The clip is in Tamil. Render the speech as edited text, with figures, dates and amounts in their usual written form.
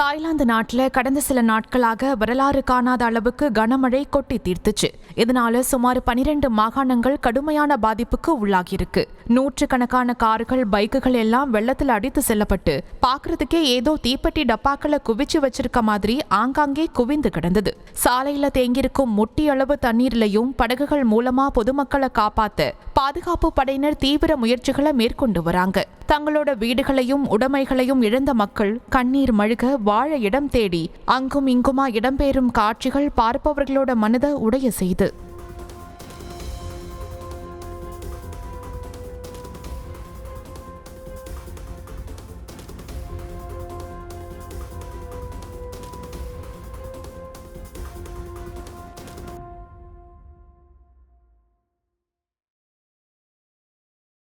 தாய்லாந்து நாட்டில் கடந்த சில நாட்களாக வரலாறு காணாத அளவுக்கு கனமழை கொட்டி தீர்த்துச்சு. இதனால சுமார் 12 மாகாணங்கள் கடுமையான பாதிப்புக்கு உள்ளாகியிருக்கு. நூற்றுக்கணக்கான கார்கள், பைக்குகள் எல்லாம் வெள்ளத்தில் அடித்து செல்லப்பட்டு பாக்குறதுக்கே ஏதோ தீப்பெட்டி டப்பாக்களை குவிச்சு வச்சிருக்க மாதிரி ஆங்காங்கே குவிந்து கிடந்தது. சாலையில தேங்கியிருக்கும் முட்டி அளவு தண்ணீர்லையும் படகுகள் மூலமா பொதுமக்களை காப்பாத்த பாதுகாப்பு படையினர் தீவிர முயற்சிகளை மேற்கொண்டு வராங்க. தங்களோட வீடுகளையும் உடைமைகளையும் இழந்த மக்கள் கண்ணீர் மழுக வாழ இடம் தேடி அங்கும் இங்குமா இடம்பெயரும் காட்சிகள் பார்ப்பவர்களோட மனதை உடைய செய்து